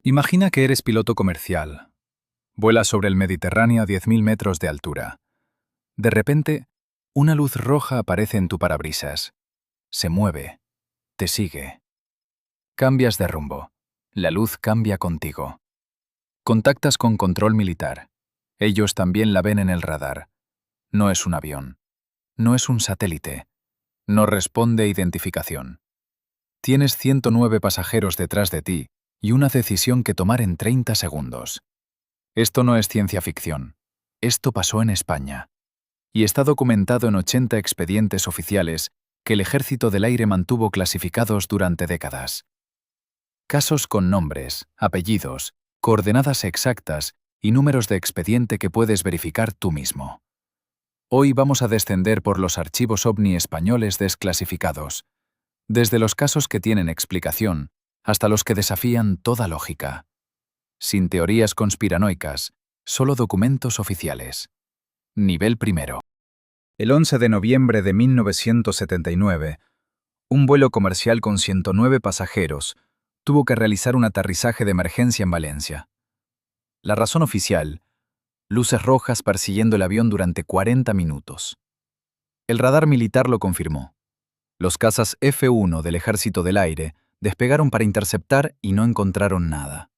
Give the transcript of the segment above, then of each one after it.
Imagina que eres piloto comercial. Vuelas sobre el Mediterráneo a 10.000 metros de altura. De repente, una luz roja aparece en tu parabrisas. Se mueve. Te sigue. Cambias de rumbo. La luz cambia contigo. Contactas con control militar. Ellos también la ven en el radar. No es un avión. No es un satélite. No responde a identificación. Tienes 109 pasajeros detrás de ti y una decisión que tomar en 30 segundos. Esto no es ciencia ficción. Esto pasó en España. Y está documentado en 80 expedientes oficiales que el Ejército del Aire mantuvo clasificados durante décadas. Casos con nombres, apellidos, coordenadas exactas y números de expediente que puedes verificar tú mismo. Hoy vamos a descender por los archivos OVNI españoles desclasificados, desde los casos que tienen explicación hasta los que desafían toda lógica. Sin teorías conspiranoicas, solo documentos oficiales. Nivel primero. El 11 de noviembre de 1979, un vuelo comercial con 109 pasajeros tuvo que realizar un aterrizaje de emergencia en Valencia. La razón oficial: luces rojas persiguiendo el avión durante 40 minutos. El radar militar lo confirmó. Los cazas F-1 del Ejército del Aire despegaron para interceptar y no encontraron nada.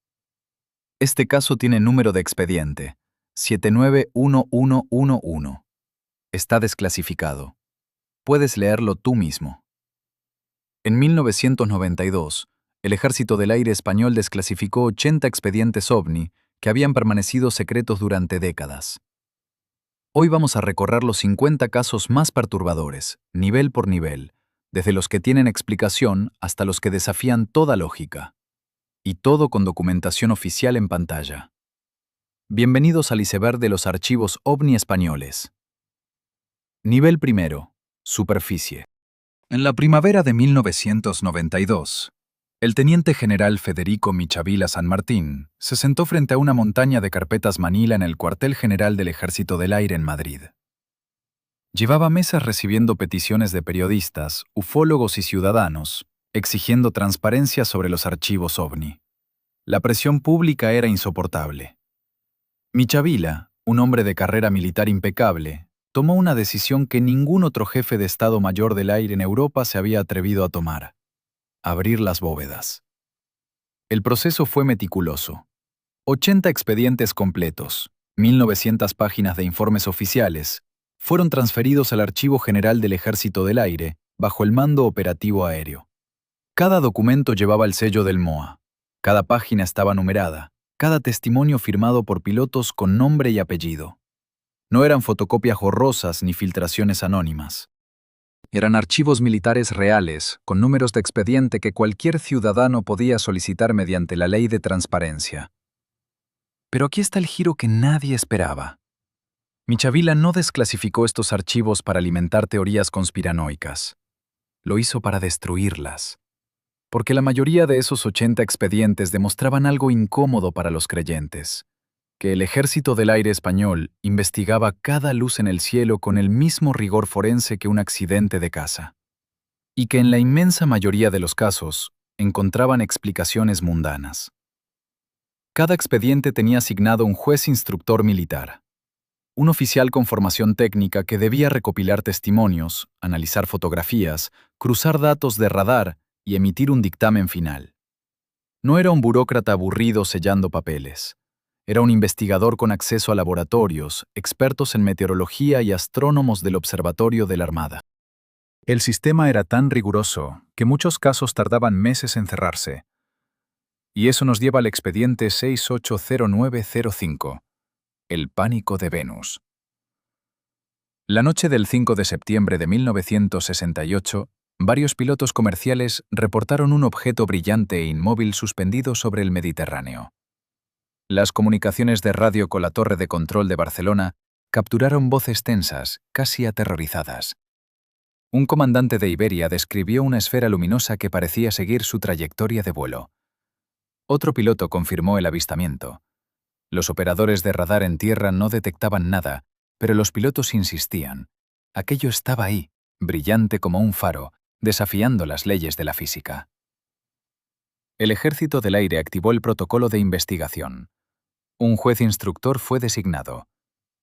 Este caso tiene número de expediente, 791111. Está desclasificado. Puedes leerlo tú mismo. En 1992, el Ejército del Aire español desclasificó 80 expedientes OVNI que habían permanecido secretos durante décadas. Hoy vamos a recorrer los 50 casos más perturbadores, nivel por nivel, desde los que tienen explicación hasta los que desafían toda lógica. Y todo con documentación oficial en pantalla. Bienvenidos al iceberg de los archivos OVNI españoles. Nivel primero. Superficie. En la primavera de 1992, el teniente general Federico Michavila San Martín se sentó frente a una montaña de carpetas manila en el cuartel general del Ejército del Aire en Madrid. Llevaba meses recibiendo peticiones de periodistas, ufólogos y ciudadanos, exigiendo transparencia sobre los archivos OVNI. La presión pública era insoportable. Michavila, un hombre de carrera militar impecable, tomó una decisión que ningún otro jefe de Estado Mayor del Aire en Europa se había atrevido a tomar: abrir las bóvedas. El proceso fue meticuloso. 80 expedientes completos, 1.900 páginas de informes oficiales, fueron transferidos al Archivo General del Ejército del Aire, bajo el Mando Operativo Aéreo. Cada documento llevaba el sello del MOA. Cada página estaba numerada, cada testimonio firmado por pilotos con nombre y apellido. No eran fotocopias borrosas ni filtraciones anónimas. Eran archivos militares reales, con números de expediente que cualquier ciudadano podía solicitar mediante la ley de transparencia. Pero aquí está el giro que nadie esperaba. Michavila no desclasificó estos archivos para alimentar teorías conspiranoicas. Lo hizo para destruirlas. Porque la mayoría de esos 80 expedientes demostraban algo incómodo para los creyentes: que el Ejército del Aire español investigaba cada luz en el cielo con el mismo rigor forense que un accidente de caza. Y que en la inmensa mayoría de los casos encontraban explicaciones mundanas. Cada expediente tenía asignado un juez instructor militar, un oficial con formación técnica que debía recopilar testimonios, analizar fotografías, cruzar datos de radar y emitir un dictamen final. No era un burócrata aburrido sellando papeles. Era un investigador con acceso a laboratorios, expertos en meteorología y astrónomos del Observatorio de la Armada. El sistema era tan riguroso que muchos casos tardaban meses en cerrarse. Y eso nos lleva al expediente 680905, el pánico de Venus. La noche del 5 de septiembre de 1968, varios pilotos comerciales reportaron un objeto brillante e inmóvil suspendido sobre el Mediterráneo. Las comunicaciones de radio con la Torre de Control de Barcelona capturaron voces tensas, casi aterrorizadas. Un comandante de Iberia describió una esfera luminosa que parecía seguir su trayectoria de vuelo. Otro piloto confirmó el avistamiento. Los operadores de radar en tierra no detectaban nada, pero los pilotos insistían. Aquello estaba ahí, brillante como un faro, desafiando las leyes de la física. El Ejército del Aire activó el protocolo de investigación. Un juez instructor fue designado.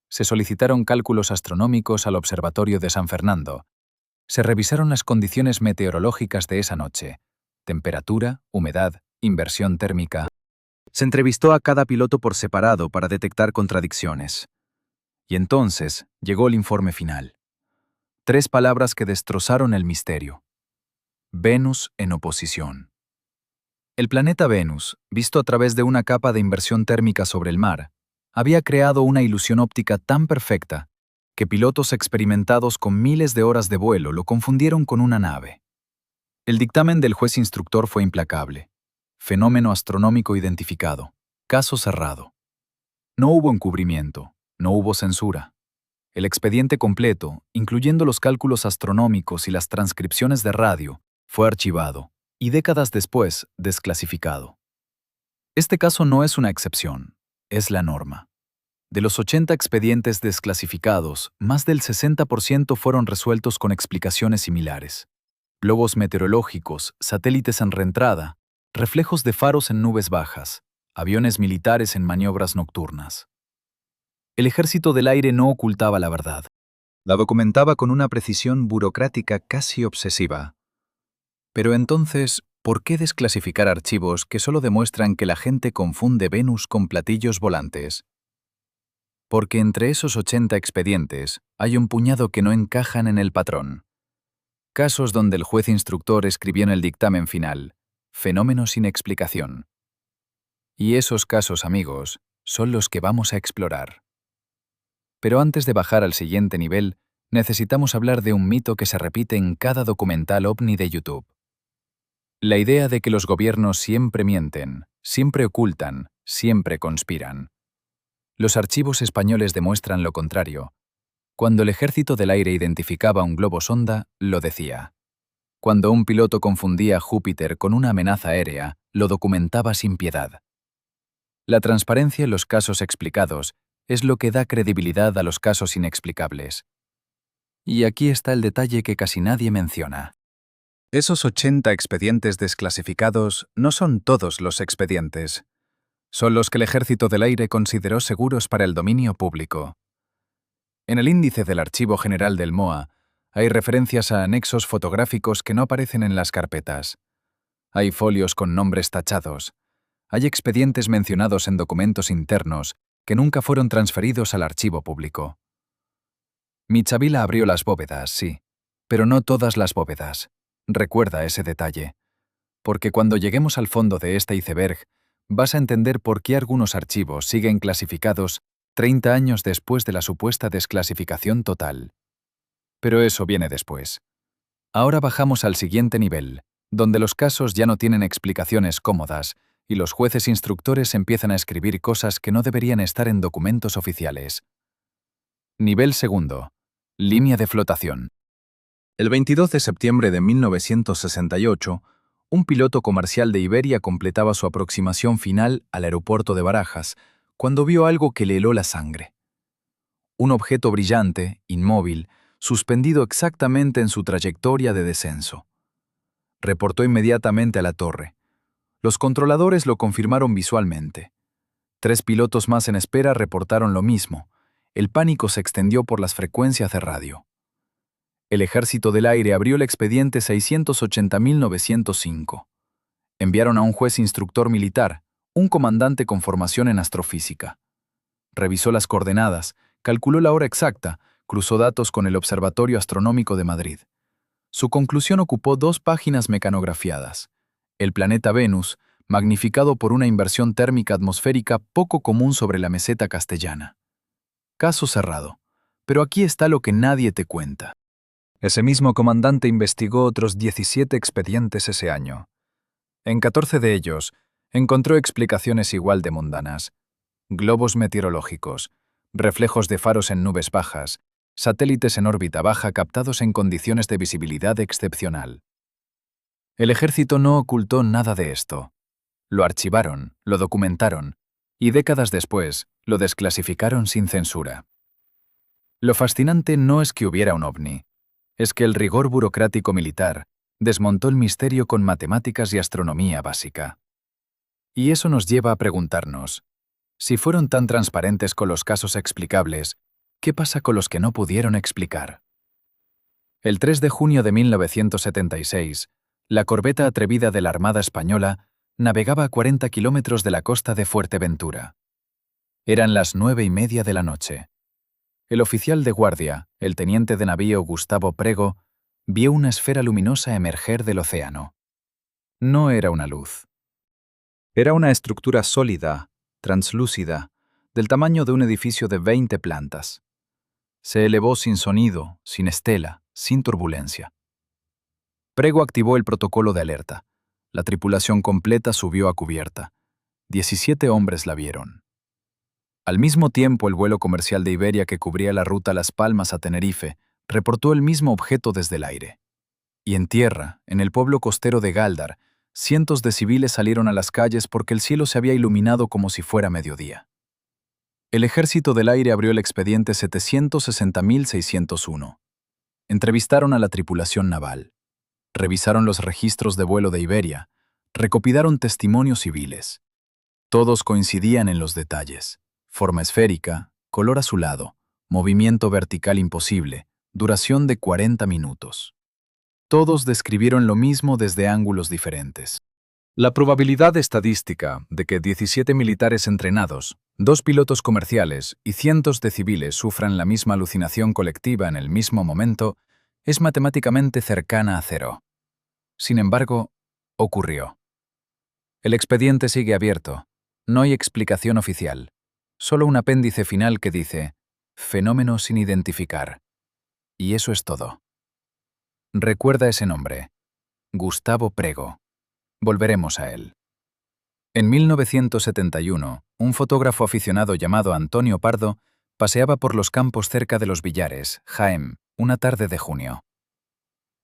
Se solicitaron cálculos astronómicos al Observatorio de San Fernando. Se revisaron las condiciones meteorológicas de esa noche: temperatura, humedad, inversión térmica. Se entrevistó a cada piloto por separado para detectar contradicciones. Y entonces llegó el informe final. 3 palabras que destrozaron el misterio. Venus en oposición. El planeta Venus, visto a través de una capa de inversión térmica sobre el mar, había creado una ilusión óptica tan perfecta que pilotos experimentados con miles de horas de vuelo lo confundieron con una nave. El dictamen del juez instructor fue implacable. Fenómeno astronómico identificado. Caso cerrado. No hubo encubrimiento, no hubo censura. El expediente completo, incluyendo los cálculos astronómicos y las transcripciones de radio, fue archivado y décadas después desclasificado. Este caso no es una excepción, es la norma. De los 80 expedientes desclasificados, más del 60% fueron resueltos con explicaciones similares. Globos meteorológicos, satélites en reentrada, reflejos de faros en nubes bajas, aviones militares en maniobras nocturnas. El Ejército del Aire no ocultaba la verdad. La documentaba con una precisión burocrática casi obsesiva. Pero entonces, ¿por qué desclasificar archivos que solo demuestran que la gente confunde Venus con platillos volantes? Porque entre esos 80 expedientes hay un puñado que no encajan en el patrón. Casos donde el juez instructor escribió en el dictamen final: fenómeno sin explicación. Y esos casos, amigos, son los que vamos a explorar. Pero antes de bajar al siguiente nivel, necesitamos hablar de un mito que se repite en cada documental ovni de YouTube. La idea de que los gobiernos siempre mienten, siempre ocultan, siempre conspiran. Los archivos españoles demuestran lo contrario. Cuando el Ejército del Aire identificaba un globo sonda, lo decía. Cuando un piloto confundía Júpiter con una amenaza aérea, lo documentaba sin piedad. La transparencia en los casos explicados es lo que da credibilidad a los casos inexplicables. Y aquí está el detalle que casi nadie menciona. Esos 80 expedientes desclasificados no son todos los expedientes. Son los que el Ejército del Aire consideró seguros para el dominio público. En el índice del Archivo General del MOA hay referencias a anexos fotográficos que no aparecen en las carpetas. Hay folios con nombres tachados. Hay expedientes mencionados en documentos internos que nunca fueron transferidos al archivo público. Michavila abrió las bóvedas, sí, pero no todas las bóvedas. Recuerda ese detalle. Porque cuando lleguemos al fondo de este iceberg, vas a entender por qué algunos archivos siguen clasificados 30 años después de la supuesta desclasificación total. Pero eso viene después. Ahora bajamos al siguiente nivel, donde los casos ya no tienen explicaciones cómodas y los jueces instructores empiezan a escribir cosas que no deberían estar en documentos oficiales. Nivel segundo. Línea de flotación. El 22 de septiembre de 1968, un piloto comercial de Iberia completaba su aproximación final al aeropuerto de Barajas cuando vio algo que le heló la sangre. Un objeto brillante, inmóvil, suspendido exactamente en su trayectoria de descenso. Reportó inmediatamente a la torre. Los controladores lo confirmaron visualmente. 3 pilotos más en espera reportaron lo mismo. El pánico se extendió por las frecuencias de radio. El Ejército del Aire abrió el expediente 680.905. Enviaron a un juez instructor militar, un comandante con formación en astrofísica. Revisó las coordenadas, calculó la hora exacta, cruzó datos con el Observatorio Astronómico de Madrid. Su conclusión ocupó 2 páginas mecanografiadas. El planeta Venus, magnificado por una inversión térmica atmosférica poco común sobre la meseta castellana. Caso cerrado. Pero aquí está lo que nadie te cuenta. Ese mismo comandante investigó otros 17 expedientes ese año. En 14 de ellos, encontró explicaciones igual de mundanas. Globos meteorológicos, reflejos de faros en nubes bajas, satélites en órbita baja captados en condiciones de visibilidad excepcional. El Ejército no ocultó nada de esto. Lo archivaron, lo documentaron, y décadas después, lo desclasificaron sin censura. Lo fascinante no es que hubiera un ovni, es que el rigor burocrático militar desmontó el misterio con matemáticas y astronomía básica. Y eso nos lleva a preguntarnos, si fueron tan transparentes con los casos explicables, ¿qué pasa con los que no pudieron explicar? El 3 de junio de 1976, la corbeta atrevida de la Armada Española navegaba a 40 kilómetros de la costa de Fuerteventura. Eran las 9:30 de la noche. El oficial de guardia, el teniente de navío Gustavo Prego, vio una esfera luminosa emerger del océano. No era una luz. Era una estructura sólida, translúcida, del tamaño de un edificio de 20 plantas. Se elevó sin sonido, sin estela, sin turbulencia. Prego activó el protocolo de alerta. La tripulación completa subió a cubierta. 17 hombres la vieron. Al mismo tiempo, el vuelo comercial de Iberia que cubría la ruta Las Palmas a Tenerife reportó el mismo objeto desde el aire. Y en tierra, en el pueblo costero de Gáldar, cientos de civiles salieron a las calles porque el cielo se había iluminado como si fuera mediodía. El Ejército del Aire abrió el expediente 760.601. Entrevistaron a la tripulación naval. Revisaron los registros de vuelo de Iberia. Recopilaron testimonios civiles. Todos coincidían en los detalles. Forma esférica, color azulado, movimiento vertical imposible, duración de 40 minutos. Todos describieron lo mismo desde ángulos diferentes. La probabilidad estadística de que 17 militares entrenados, 2 pilotos comerciales y cientos de civiles sufran la misma alucinación colectiva en el mismo momento es matemáticamente cercana a cero. Sin embargo, ocurrió. El expediente sigue abierto. No hay explicación oficial. Solo un apéndice final que dice «Fenómeno sin identificar». Y eso es todo. Recuerda ese nombre. Gustavo Prego. Volveremos a él. En 1971, un fotógrafo aficionado llamado Antonio Pardo paseaba por los campos cerca de Los Villares, Jaén, una tarde de junio.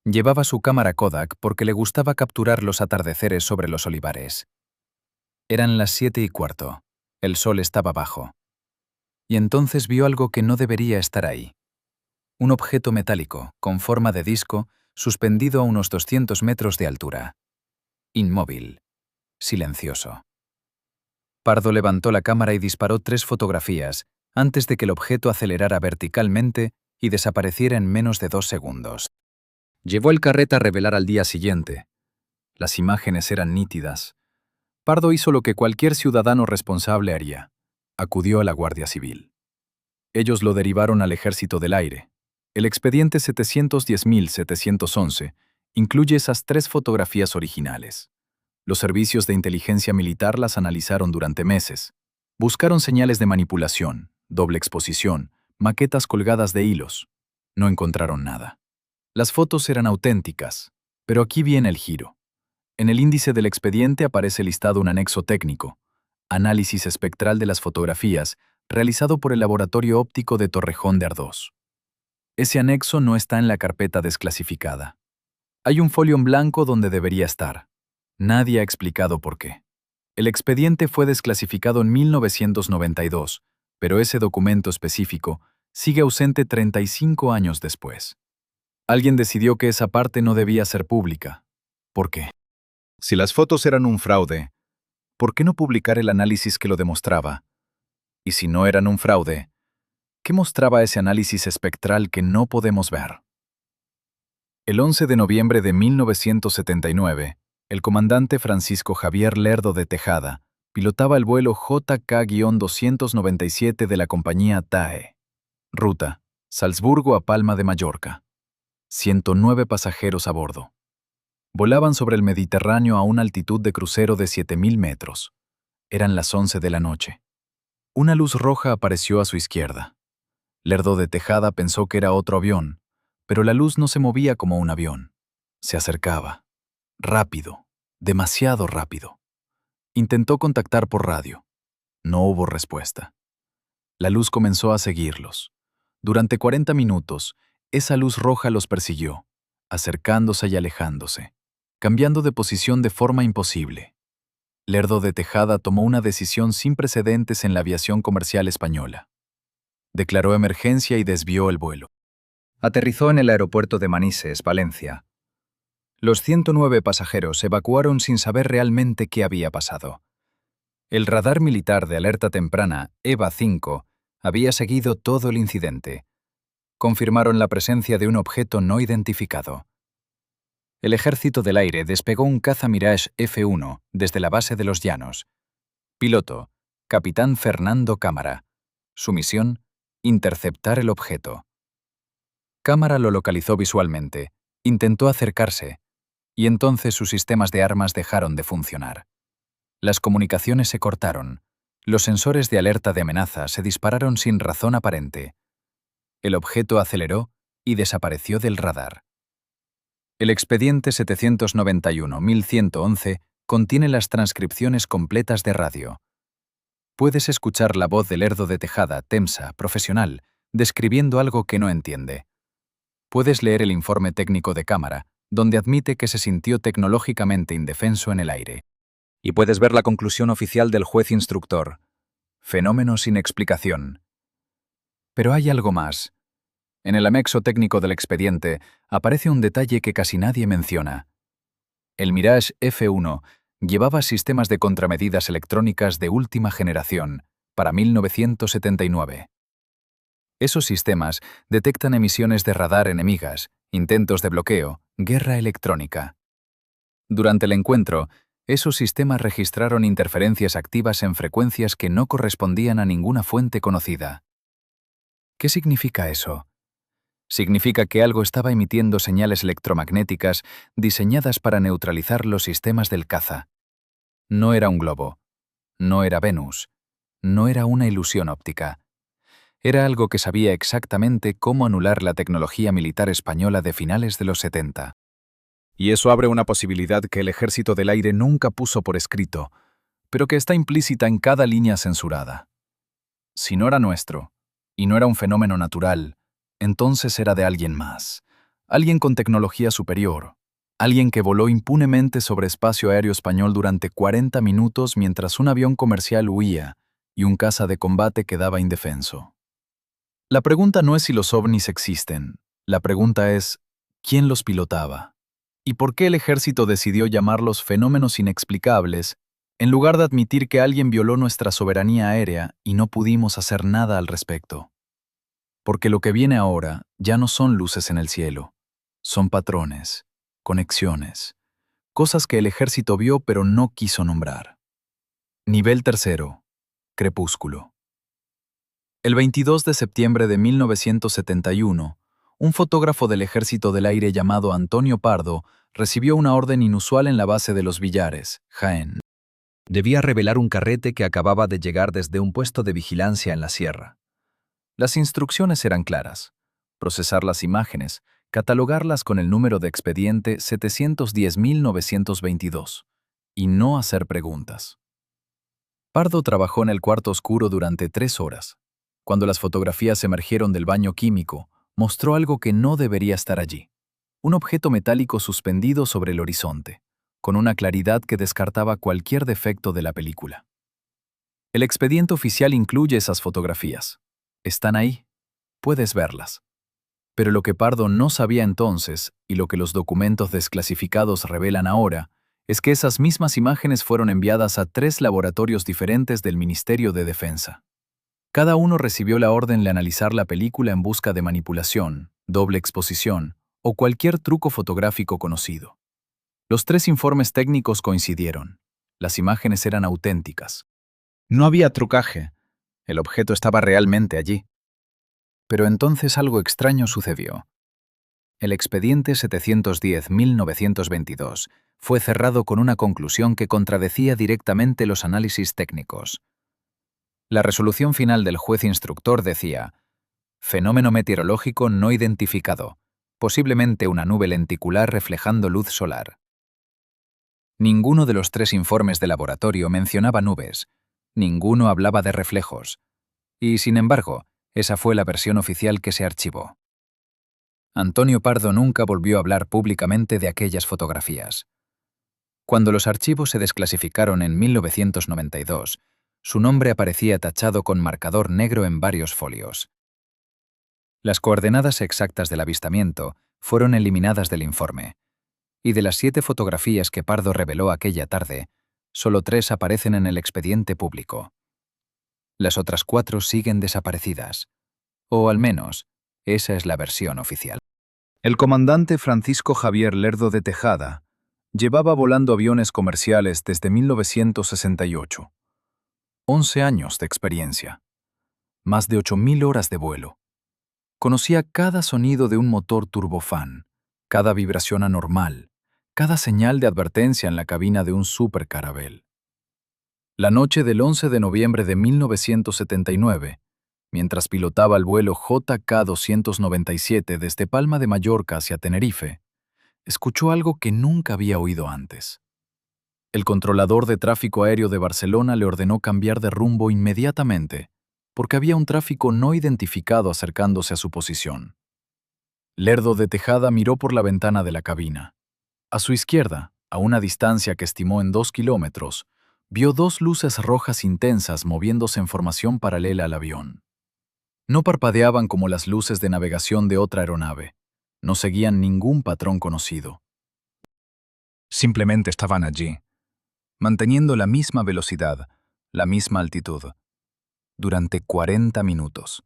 Llevaba su cámara Kodak porque le gustaba capturar los atardeceres sobre los olivares. Eran las 7:15. El sol estaba bajo. Y entonces vio algo que no debería estar ahí. Un objeto metálico, con forma de disco, suspendido a unos 200 metros de altura. Inmóvil. Silencioso. Pardo levantó la cámara y disparó 3 fotografías antes de que el objeto acelerara verticalmente y desapareciera en menos de 2 segundos. Llevó el carreta a revelar al día siguiente. Las imágenes eran nítidas. Pardo hizo lo que cualquier ciudadano responsable haría. Acudió a la Guardia Civil. Ellos lo derivaron al Ejército del Aire. El expediente 710.711 incluye esas 3 fotografías originales. Los servicios de inteligencia militar las analizaron durante meses. Buscaron señales de manipulación, doble exposición, maquetas colgadas de hilos. No encontraron nada. Las fotos eran auténticas, pero aquí viene el giro. En el índice del expediente aparece listado un anexo técnico, análisis espectral de las fotografías, realizado por el Laboratorio Óptico de Torrejón de Ardoz. Ese anexo no está en la carpeta desclasificada. Hay un folio en blanco donde debería estar. Nadie ha explicado por qué. El expediente fue desclasificado en 1992, pero ese documento específico sigue ausente 35 años después. Alguien decidió que esa parte no debía ser pública. ¿Por qué? Si las fotos eran un fraude, ¿por qué no publicar el análisis que lo demostraba? Y si no eran un fraude, ¿qué mostraba ese análisis espectral que no podemos ver? El 11 de noviembre de 1979, el comandante Francisco Javier Lerdo de Tejada pilotaba el vuelo JK-297 de la compañía TAE. Ruta: Salzburgo a Palma de Mallorca. 109 pasajeros a bordo. Volaban sobre el Mediterráneo a una altitud de crucero de 7.000 metros. Eran las 11 de la noche. Una luz roja apareció a su izquierda. Lerdo de Tejada pensó que era otro avión, pero la luz no se movía como un avión. Se acercaba. Rápido, demasiado rápido. Intentó contactar por radio. No hubo respuesta. La luz comenzó a seguirlos. Durante 40 minutos, esa luz roja los persiguió, acercándose y alejándose, cambiando de posición de forma imposible. Lerdo de Tejada tomó una decisión sin precedentes en la aviación comercial española. Declaró emergencia y desvió el vuelo. Aterrizó en el aeropuerto de Manises, Valencia. Los 109 pasajeros evacuaron sin saber realmente qué había pasado. El radar militar de alerta temprana, EVA-5, había seguido todo el incidente. Confirmaron la presencia de un objeto no identificado. El Ejército del Aire despegó un caza Mirage F-1 desde la base de los Llanos. Piloto, Capitán Fernando Cámara. Su misión, interceptar el objeto. Cámara lo localizó visualmente, intentó acercarse, y entonces sus sistemas de armas dejaron de funcionar. Las comunicaciones se cortaron. Los sensores de alerta de amenaza se dispararon sin razón aparente. El objeto aceleró y desapareció del radar. El expediente 791.111 contiene las transcripciones completas de radio. Puedes escuchar la voz del Lerdo de Tejada, Temsa, profesional, describiendo algo que no entiende. Puedes leer el informe técnico de Cámara, donde admite que se sintió tecnológicamente indefenso en el aire. Y puedes ver la conclusión oficial del juez instructor. Fenómeno sin explicación. Pero hay algo más. En el anexo técnico del expediente aparece un detalle que casi nadie menciona. El Mirage F-1 llevaba sistemas de contramedidas electrónicas de última generación para 1979. Esos sistemas detectan emisiones de radar enemigas, intentos de bloqueo, guerra electrónica. Durante el encuentro, esos sistemas registraron interferencias activas en frecuencias que no correspondían a ninguna fuente conocida. ¿Qué significa eso? Significa que algo estaba emitiendo señales electromagnéticas diseñadas para neutralizar los sistemas del caza. No era un globo. No era Venus. No era una ilusión óptica. Era algo que sabía exactamente cómo anular la tecnología militar española de finales de los 70. Y eso abre una posibilidad que el Ejército del Aire nunca puso por escrito, pero que está implícita en cada línea censurada. Si no era nuestro, y no era un fenómeno natural, entonces era de alguien más, alguien con tecnología superior, alguien que voló impunemente sobre espacio aéreo español durante 40 minutos mientras un avión comercial huía y un caza de combate quedaba indefenso. La pregunta no es si los ovnis existen, la pregunta es, ¿quién los pilotaba? ¿Y por qué el ejército decidió llamarlos fenómenos inexplicables en lugar de admitir que alguien violó nuestra soberanía aérea y no pudimos hacer nada al respecto? Porque lo que viene ahora ya no son luces en el cielo, son patrones, conexiones, cosas que el ejército vio pero no quiso nombrar. Nivel tercero, crepúsculo. El 22 de septiembre de 1971, un fotógrafo del Ejército del Aire llamado Antonio Pardo recibió una orden inusual en la base de Los Villares, Jaén. Debía revelar un carrete que acababa de llegar desde un puesto de vigilancia en la sierra. Las instrucciones eran claras: procesar las imágenes, catalogarlas con el número de expediente 710.922 y no hacer preguntas. Pardo trabajó en el cuarto oscuro durante 3 horas. Cuando las fotografías emergieron del baño químico, mostró algo que no debería estar allí: un objeto metálico suspendido sobre el horizonte, con una claridad que descartaba cualquier defecto de la película. El expediente oficial incluye esas fotografías. Están ahí. Puedes verlas. Pero lo que Pardo no sabía entonces, y lo que los documentos desclasificados revelan ahora, es que esas mismas imágenes fueron enviadas a 3 laboratorios diferentes del Ministerio de Defensa. Cada uno recibió la orden de analizar la película en busca de manipulación, doble exposición o cualquier truco fotográfico conocido. Los 3 informes técnicos coincidieron. Las imágenes eran auténticas. No había trucaje. El objeto estaba realmente allí. Pero entonces algo extraño sucedió. El expediente 710.922 fue cerrado con una conclusión que contradecía directamente los análisis técnicos. La resolución final del juez instructor decía: fenómeno meteorológico no identificado, posiblemente una nube lenticular reflejando luz solar. Ninguno de los 3 informes de laboratorio mencionaba nubes, ninguno hablaba de reflejos, y sin embargo, esa fue la versión oficial que se archivó. Antonio Pardo nunca volvió a hablar públicamente de aquellas fotografías. Cuando los archivos se desclasificaron en 1992, su nombre aparecía tachado con marcador negro en varios folios. Las coordenadas exactas del avistamiento fueron eliminadas del informe, y de las 7 fotografías que Pardo reveló aquella tarde, Solo 3 aparecen en el expediente público. Las otras 4 siguen desaparecidas. O al menos, esa es la versión oficial. El comandante Francisco Javier Lerdo de Tejada llevaba volando aviones comerciales desde 1968. 11 años de experiencia. Más de 8.000 horas de vuelo. Conocía cada sonido de un motor turbofán, cada vibración anormal, cada señal de advertencia en la cabina de un supercarabel. La noche del 11 de noviembre de 1979, mientras pilotaba el vuelo JK-297 desde Palma de Mallorca hacia Tenerife, escuchó algo que nunca había oído antes. El controlador de tráfico aéreo de Barcelona le ordenó cambiar de rumbo inmediatamente, porque había un tráfico no identificado acercándose a su posición. Lerdo de Tejada miró por la ventana de la cabina. A su izquierda, a una distancia que estimó en 2 kilómetros, vio 2 luces rojas intensas moviéndose en formación paralela al avión. No parpadeaban como las luces de navegación de otra aeronave. No seguían ningún patrón conocido. Simplemente estaban allí, manteniendo la misma velocidad, la misma altitud, durante 40 minutos.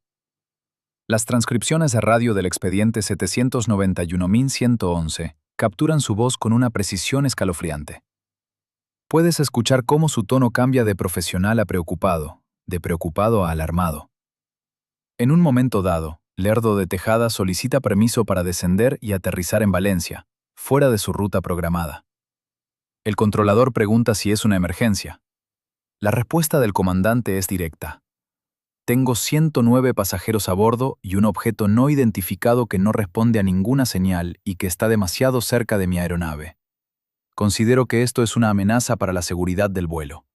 Las transcripciones de radio del expediente 791.111 capturan su voz con una precisión escalofriante. Puedes escuchar cómo su tono cambia de profesional a preocupado, de preocupado a alarmado. En un momento dado, Lerdo de Tejada solicita permiso para descender y aterrizar en Valencia, fuera de su ruta programada. El controlador pregunta si es una emergencia. La respuesta del comandante es directa. Tengo 109 pasajeros a bordo y un objeto no identificado que no responde a ninguna señal y que está demasiado cerca de mi aeronave. Considero que esto es una amenaza para la seguridad del vuelo.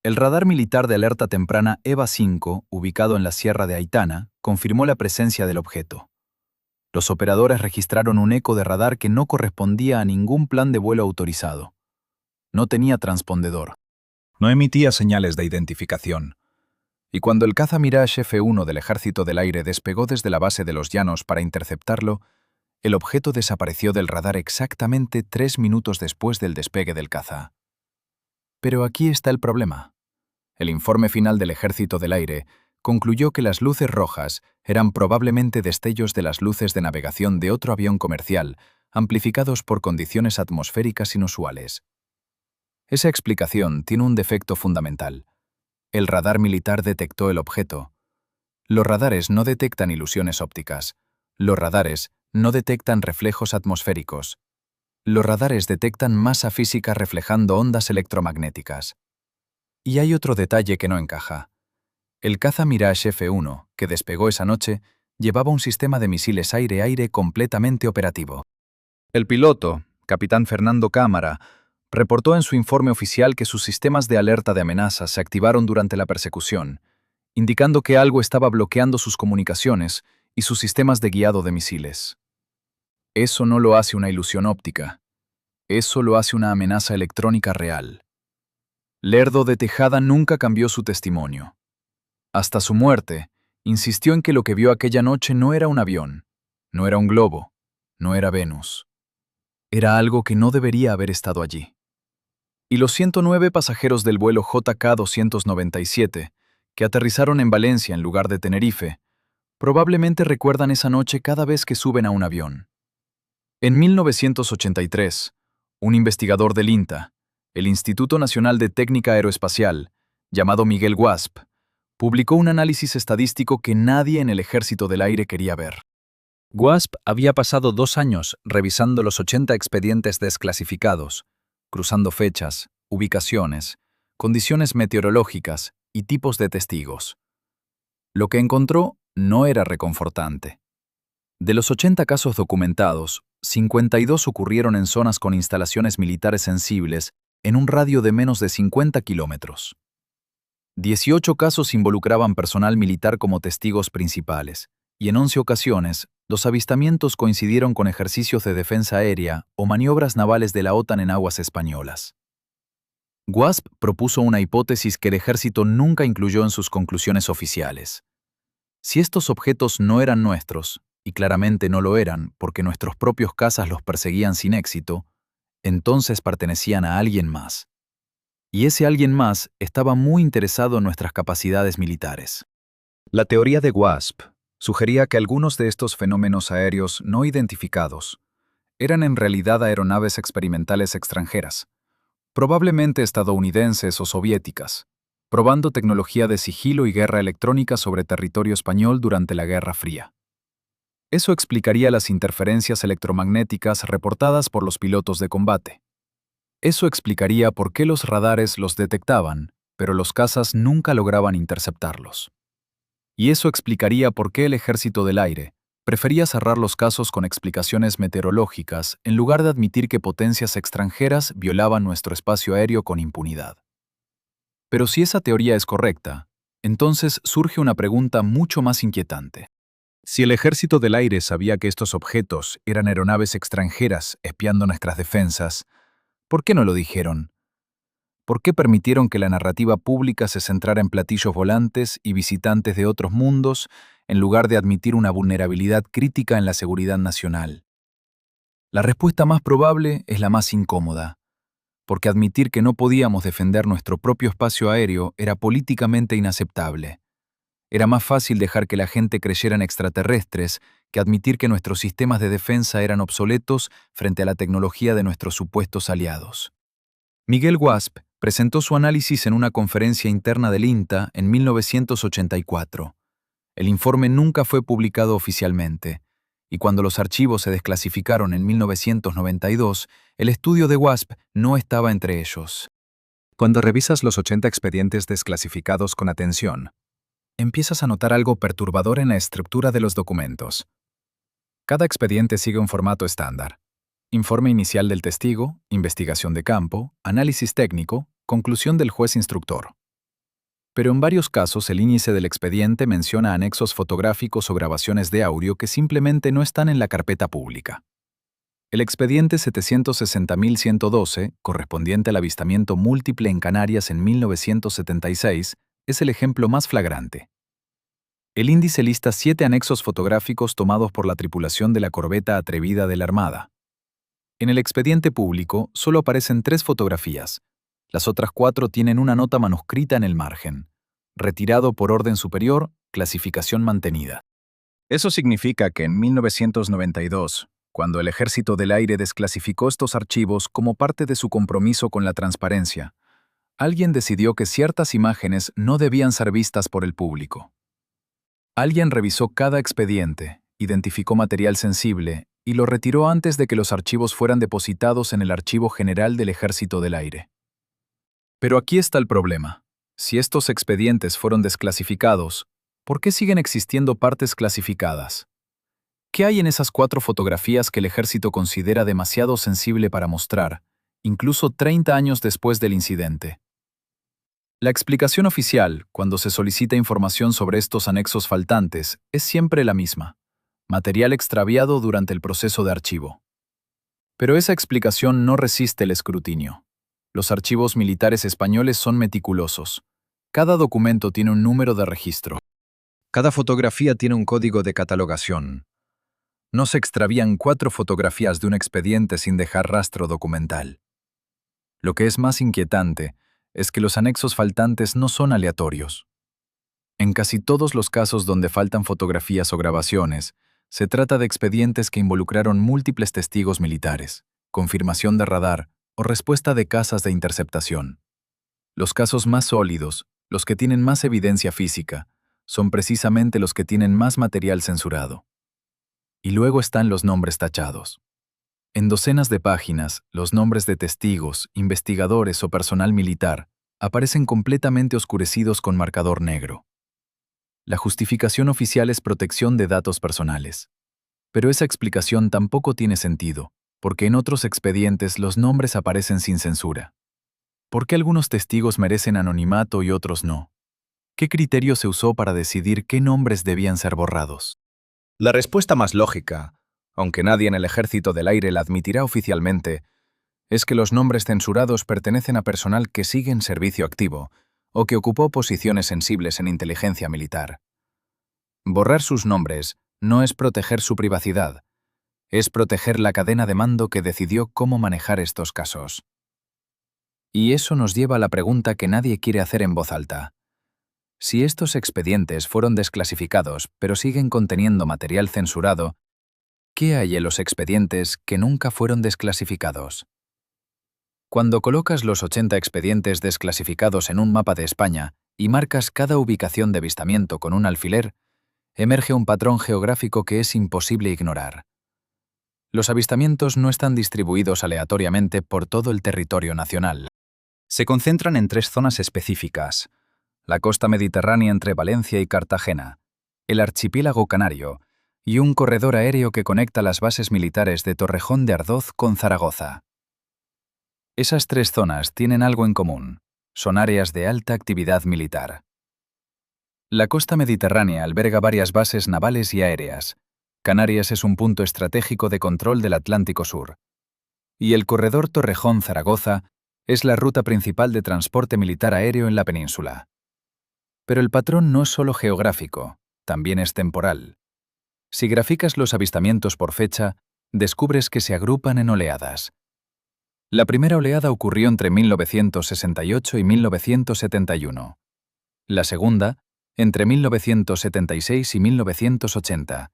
El radar militar de alerta temprana EVA 5, ubicado en la Sierra de Aitana, confirmó la presencia del objeto. Los operadores registraron un eco de radar que no correspondía a ningún plan de vuelo autorizado. No tenía transpondedor. No emitía señales de identificación. Y cuando el caza Mirage F-1 del Ejército del Aire despegó desde la base de los Llanos para interceptarlo, el objeto desapareció del radar exactamente 3 minutos después del despegue del caza. Pero aquí está el problema. El informe final del Ejército del Aire concluyó que las luces rojas eran probablemente destellos de las luces de navegación de otro avión comercial, amplificados por condiciones atmosféricas inusuales. Esa explicación tiene un defecto fundamental. El radar militar detectó el objeto. Los radares no detectan ilusiones ópticas. Los radares no detectan reflejos atmosféricos. Los radares detectan masa física reflejando ondas electromagnéticas. Y hay otro detalle que no encaja. El caza Mirage F-1, que despegó esa noche, llevaba un sistema de misiles aire-aire completamente operativo. El piloto, capitán Fernando Cámara, reportó en su informe oficial que sus sistemas de alerta de amenazas se activaron durante la persecución, indicando que algo estaba bloqueando sus comunicaciones y sus sistemas de guiado de misiles. Eso no lo hace una ilusión óptica. Eso lo hace una amenaza electrónica real. Lerdo de Tejada nunca cambió su testimonio. Hasta su muerte, insistió en que lo que vio aquella noche no era un avión, no era un globo, no era Venus. Era algo que no debería haber estado allí. Y los 109 pasajeros del vuelo JK-297, que aterrizaron en Valencia en lugar de Tenerife, probablemente recuerdan esa noche cada vez que suben a un avión. En 1983, un investigador del INTA, el Instituto Nacional de Técnica Aeroespacial, llamado Miguel Guasp, publicó un análisis estadístico que nadie en el Ejército del Aire quería ver. Guasp había pasado 2 años revisando los 80 expedientes desclasificados, cruzando fechas, ubicaciones, condiciones meteorológicas y tipos de testigos. Lo que encontró no era reconfortante. De los 80 casos documentados, 52 ocurrieron en zonas con instalaciones militares sensibles en un radio de menos de 50 kilómetros. 18 casos involucraban personal militar como testigos principales, y en 11 ocasiones, los avistamientos coincidieron con ejercicios de defensa aérea o maniobras navales de la OTAN en aguas españolas. Guasp propuso una hipótesis que el ejército nunca incluyó en sus conclusiones oficiales. Si estos objetos no eran nuestros, y claramente no lo eran porque nuestros propios cazas los perseguían sin éxito, entonces pertenecían a alguien más. Y ese alguien más estaba muy interesado en nuestras capacidades militares. La teoría de WASP sugería que algunos de estos fenómenos aéreos no identificados eran en realidad aeronaves experimentales extranjeras, probablemente estadounidenses o soviéticas, probando tecnología de sigilo y guerra electrónica sobre territorio español durante la Guerra Fría. Eso explicaría las interferencias electromagnéticas reportadas por los pilotos de combate. Eso explicaría por qué los radares los detectaban, pero los cazas nunca lograban interceptarlos. Y eso explicaría por qué el Ejército del Aire prefería cerrar los casos con explicaciones meteorológicas en lugar de admitir que potencias extranjeras violaban nuestro espacio aéreo con impunidad. Pero si esa teoría es correcta, entonces surge una pregunta mucho más inquietante. Si el Ejército del Aire sabía que estos objetos eran aeronaves extranjeras espiando nuestras defensas, ¿por qué no lo dijeron? ¿Por qué permitieron que la narrativa pública se centrara en platillos volantes y visitantes de otros mundos en lugar de admitir una vulnerabilidad crítica en la seguridad nacional? La respuesta más probable es la más incómoda, porque admitir que no podíamos defender nuestro propio espacio aéreo era políticamente inaceptable. Era más fácil dejar que la gente creyera en extraterrestres que admitir que nuestros sistemas de defensa eran obsoletos frente a la tecnología de nuestros supuestos aliados. Miguel Wasp presentó su análisis en una conferencia interna del INTA en 1984. El informe nunca fue publicado oficialmente, y cuando los archivos se desclasificaron en 1992, el estudio de Wasp no estaba entre ellos. Cuando revisas los 80 expedientes desclasificados con atención, empiezas a notar algo perturbador en la estructura de los documentos. Cada expediente sigue un formato estándar. Informe inicial del testigo, investigación de campo, análisis técnico, conclusión del juez instructor. Pero en varios casos el índice del expediente menciona anexos fotográficos o grabaciones de audio que simplemente no están en la carpeta pública. El expediente 760.112, correspondiente al avistamiento múltiple en Canarias en 1976, es el ejemplo más flagrante. El índice lista 7 anexos fotográficos tomados por la tripulación de la corbeta Atrevida de la Armada. En el expediente público solo aparecen 3 fotografías. Las otras 4 tienen una nota manuscrita en el margen. Retirado por orden superior, clasificación mantenida. Eso significa que en 1992, cuando el Ejército del Aire desclasificó estos archivos como parte de su compromiso con la transparencia, alguien decidió que ciertas imágenes no debían ser vistas por el público. Alguien revisó cada expediente, identificó material sensible y lo retiró antes de que los archivos fueran depositados en el Archivo General del Ejército del Aire. Pero aquí está el problema. Si estos expedientes fueron desclasificados, ¿por qué siguen existiendo partes clasificadas? ¿Qué hay en esas 4 fotografías que el ejército considera demasiado sensible para mostrar, incluso 30 años después del incidente? La explicación oficial, cuando se solicita información sobre estos anexos faltantes, es siempre la misma: material extraviado durante el proceso de archivo. Pero esa explicación no resiste el escrutinio. Los archivos militares españoles son meticulosos. Cada documento tiene un número de registro. Cada fotografía tiene un código de catalogación. No se extravían 4 fotografías de un expediente sin dejar rastro documental. Lo que es más inquietante es que los anexos faltantes no son aleatorios. En casi todos los casos donde faltan fotografías o grabaciones, se trata de expedientes que involucraron múltiples testigos militares, confirmación de radar o respuesta de cazas de interceptación. Los casos más sólidos, los que tienen más evidencia física, son precisamente los que tienen más material censurado. Y luego están los nombres tachados. En docenas de páginas, los nombres de testigos, investigadores o personal militar aparecen completamente oscurecidos con marcador negro. La justificación oficial es protección de datos personales. Pero esa explicación tampoco tiene sentido, porque en otros expedientes los nombres aparecen sin censura. ¿Por qué algunos testigos merecen anonimato y otros no? ¿Qué criterio se usó para decidir qué nombres debían ser borrados? La respuesta más lógica, aunque nadie en el Ejército del Aire la admitirá oficialmente, es que los nombres censurados pertenecen a personal que sigue en servicio activo o que ocupó posiciones sensibles en inteligencia militar. Borrar sus nombres no es proteger su privacidad, es proteger la cadena de mando que decidió cómo manejar estos casos. Y eso nos lleva a la pregunta que nadie quiere hacer en voz alta. Si estos expedientes fueron desclasificados, pero siguen conteniendo material censurado, ¿qué hay en los expedientes que nunca fueron desclasificados? Cuando colocas los 80 expedientes desclasificados en un mapa de España y marcas cada ubicación de avistamiento con un alfiler, emerge un patrón geográfico que es imposible ignorar. Los avistamientos no están distribuidos aleatoriamente por todo el territorio nacional. Se concentran en 3 zonas específicas: la costa mediterránea entre Valencia y Cartagena, el archipiélago canario y un corredor aéreo que conecta las bases militares de Torrejón de Ardoz con Zaragoza. Esas 3 zonas tienen algo en común: son áreas de alta actividad militar. La costa mediterránea alberga varias bases navales y aéreas. Canarias es un punto estratégico de control del Atlántico Sur. Y el corredor Torrejón-Zaragoza es la ruta principal de transporte militar aéreo en la península. Pero el patrón no es solo geográfico, también es temporal. Si graficas los avistamientos por fecha, descubres que se agrupan en oleadas. La primera oleada ocurrió entre 1968 y 1971. La segunda, entre 1976 y 1980.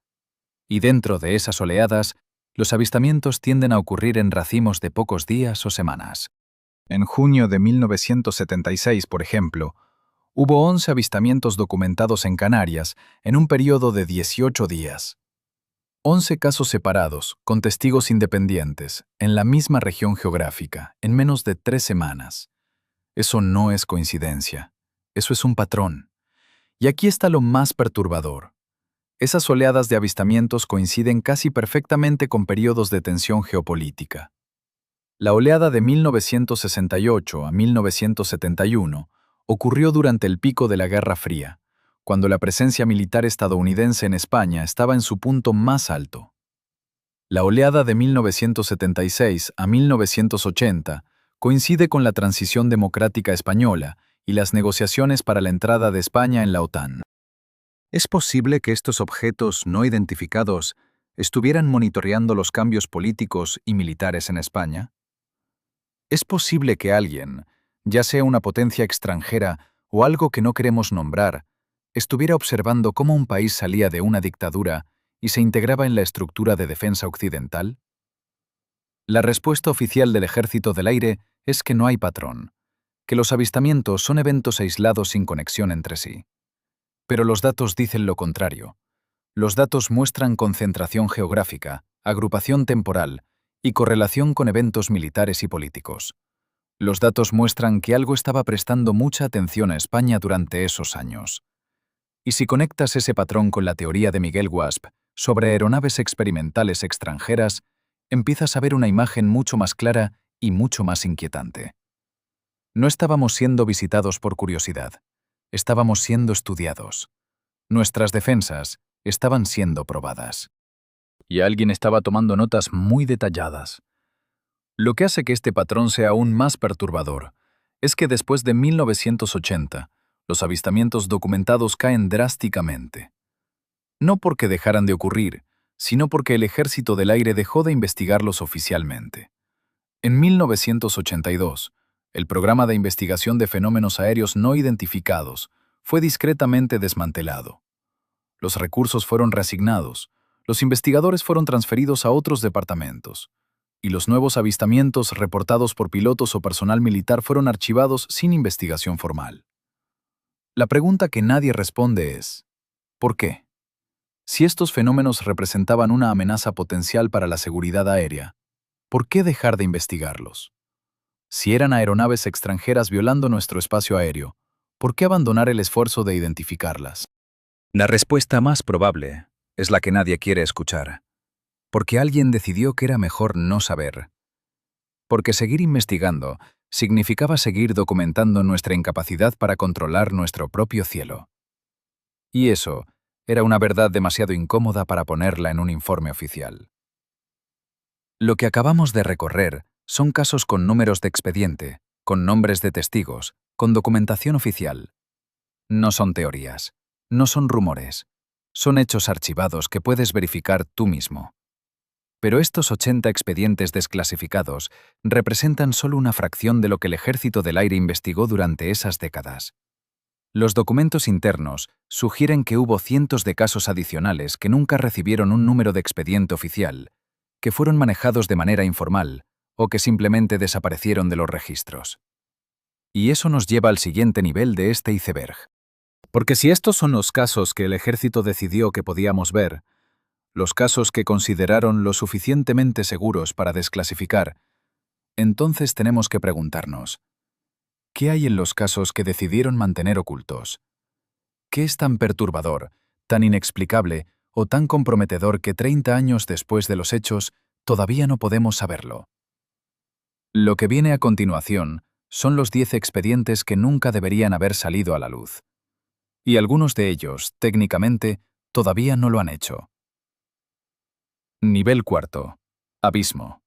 Y dentro de esas oleadas, los avistamientos tienden a ocurrir en racimos de pocos días o semanas. En junio de 1976, por ejemplo, hubo 11 avistamientos documentados en Canarias en un periodo de 18 días. 11 casos separados, con testigos independientes, en la misma región geográfica, en menos de 3 semanas. Eso no es coincidencia. Eso es un patrón. Y aquí está lo más perturbador. Esas oleadas de avistamientos coinciden casi perfectamente con periodos de tensión geopolítica. La oleada de 1968 a 1971 ocurrió durante el pico de la Guerra Fría, cuando la presencia militar estadounidense en España estaba en su punto más alto. La oleada de 1976 a 1980 coincide con la transición democrática española y las negociaciones para la entrada de España en la OTAN. ¿Es posible que estos objetos no identificados estuvieran monitoreando los cambios políticos y militares en España? ¿Es posible que alguien, ya sea una potencia extranjera o algo que no queremos nombrar, estuviera observando cómo un país salía de una dictadura y se integraba en la estructura de defensa occidental? La respuesta oficial del Ejército del Aire es que no hay patrón, que los avistamientos son eventos aislados sin conexión entre sí. Pero los datos dicen lo contrario. Los datos muestran concentración geográfica, agrupación temporal y correlación con eventos militares y políticos. Los datos muestran que algo estaba prestando mucha atención a España durante esos años. Y si conectas ese patrón con la teoría de Miguel Wasp sobre aeronaves experimentales extranjeras, empiezas a ver una imagen mucho más clara y mucho más inquietante. No estábamos siendo visitados por curiosidad. Estábamos siendo estudiados. Nuestras defensas estaban siendo probadas. Y alguien estaba tomando notas muy detalladas. Lo que hace que este patrón sea aún más perturbador es que después de 1980, los avistamientos documentados caen drásticamente. No porque dejaran de ocurrir, sino porque el Ejército del Aire dejó de investigarlos oficialmente. En 1982, el Programa de Investigación de Fenómenos Aéreos No Identificados fue discretamente desmantelado. Los recursos fueron reasignados, los investigadores fueron transferidos a otros departamentos, y los nuevos avistamientos reportados por pilotos o personal militar fueron archivados sin investigación formal. La pregunta que nadie responde es: ¿por qué? Si estos fenómenos representaban una amenaza potencial para la seguridad aérea, ¿por qué dejar de investigarlos? Si eran aeronaves extranjeras violando nuestro espacio aéreo, ¿por qué abandonar el esfuerzo de identificarlas? La respuesta más probable es la que nadie quiere escuchar. Porque alguien decidió que era mejor no saber. Porque seguir investigando significaba seguir documentando nuestra incapacidad para controlar nuestro propio cielo. Y eso era una verdad demasiado incómoda para ponerla en un informe oficial. Lo que acabamos de recorrer son casos con números de expediente, con nombres de testigos, con documentación oficial. No son teorías, no son rumores, son hechos archivados que puedes verificar tú mismo. Pero estos 80 expedientes desclasificados representan solo una fracción de lo que el Ejército del Aire investigó durante esas décadas. Los documentos internos sugieren que hubo cientos de casos adicionales que nunca recibieron un número de expediente oficial, que fueron manejados de manera informal o que simplemente desaparecieron de los registros. Y eso nos lleva al siguiente nivel de este iceberg. Porque si estos son los casos que el Ejército decidió que podíamos ver, los casos que consideraron lo suficientemente seguros para desclasificar, entonces tenemos que preguntarnos, ¿qué hay en los casos que decidieron mantener ocultos? ¿Qué es tan perturbador, tan inexplicable o tan comprometedor que 30 años después de los hechos todavía no podemos saberlo? Lo que viene a continuación son los 10 expedientes que nunca deberían haber salido a la luz. Y algunos de ellos, técnicamente, todavía no lo han hecho. Nivel 4. Abismo.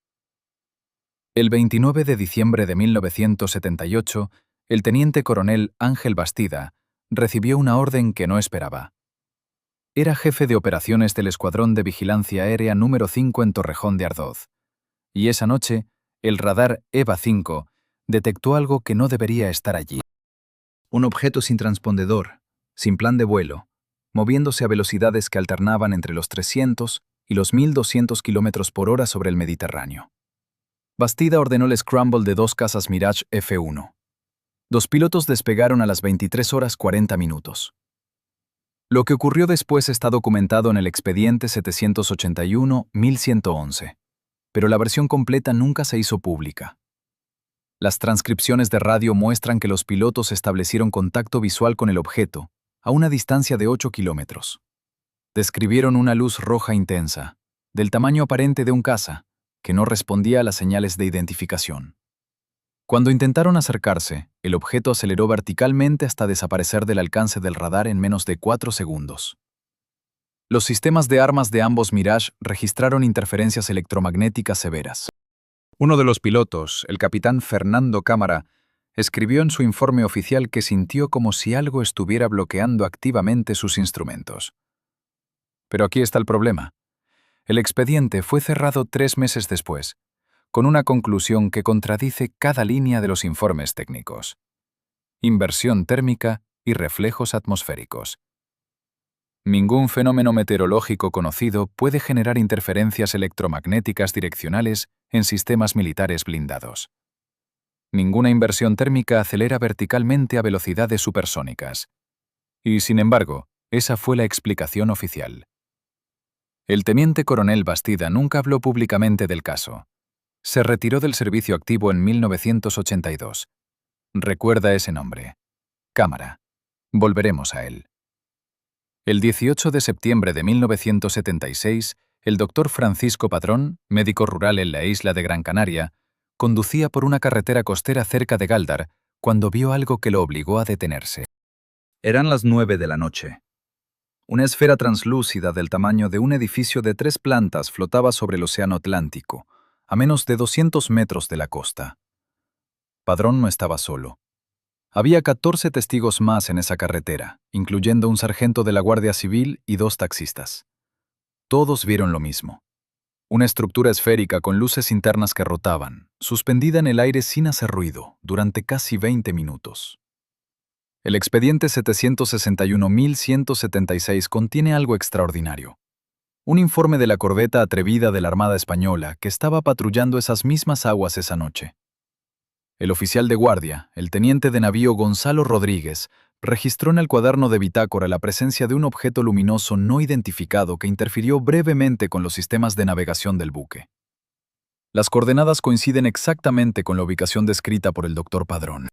El 29 de diciembre de 1978, el teniente coronel Ángel Bastida recibió una orden que no esperaba. Era jefe de operaciones del Escuadrón de Vigilancia Aérea número 5 en Torrejón de Ardoz. Y esa noche, el radar EVA-5 detectó algo que no debería estar allí. Un objeto sin transpondedor, sin plan de vuelo, moviéndose a velocidades que alternaban entre los 300 y los 1200 km por hora sobre el Mediterráneo. Bastida ordenó el scramble de 2 cazas Mirage F-1. Los pilotos despegaron a las 23:40. Lo que ocurrió después está documentado en el expediente 781-1111, pero la versión completa nunca se hizo pública. Las transcripciones de radio muestran que los pilotos establecieron contacto visual con el objeto, a una distancia de 8 kilómetros. Describieron una luz roja intensa, del tamaño aparente de un caza, que no respondía a las señales de identificación. Cuando intentaron acercarse, el objeto aceleró verticalmente hasta desaparecer del alcance del radar en menos de 4 segundos. Los sistemas de armas de ambos Mirage registraron interferencias electromagnéticas severas. Uno de los pilotos, el capitán Fernando Cámara, escribió en su informe oficial que sintió como si algo estuviera bloqueando activamente sus instrumentos. Pero aquí está el problema. El expediente fue cerrado 3 meses después, con una conclusión que contradice cada línea de los informes técnicos. Inversión térmica y reflejos atmosféricos. Ningún fenómeno meteorológico conocido puede generar interferencias electromagnéticas direccionales en sistemas militares blindados. Ninguna inversión térmica acelera verticalmente a velocidades supersónicas. Y, sin embargo, esa fue la explicación oficial. El teniente coronel Bastida nunca habló públicamente del caso. Se retiró del servicio activo en 1982. Recuerda ese nombre. Cámara. Volveremos a él. El 18 de septiembre de 1976, el doctor Francisco Padrón, médico rural en la isla de Gran Canaria, conducía por una carretera costera cerca de Gáldar cuando vio algo que lo obligó a detenerse. Eran las 9 de la noche. Una esfera translúcida del tamaño de un edificio de 3 plantas flotaba sobre el océano Atlántico, a menos de 200 metros de la costa. Padrón no estaba solo. Había 14 testigos más en esa carretera, incluyendo un sargento de la Guardia Civil y 2 taxistas. Todos vieron lo mismo. Una estructura esférica con luces internas que rotaban, suspendida en el aire sin hacer ruido, durante casi 20 minutos. El expediente 761.176 contiene algo extraordinario. Un informe de la corbeta atrevida de la Armada Española que estaba patrullando esas mismas aguas esa noche. El oficial de guardia, el teniente de navío Gonzalo Rodríguez, registró en el cuaderno de bitácora la presencia de un objeto luminoso no identificado que interfirió brevemente con los sistemas de navegación del buque. Las coordenadas coinciden exactamente con la ubicación descrita por el doctor Padrón.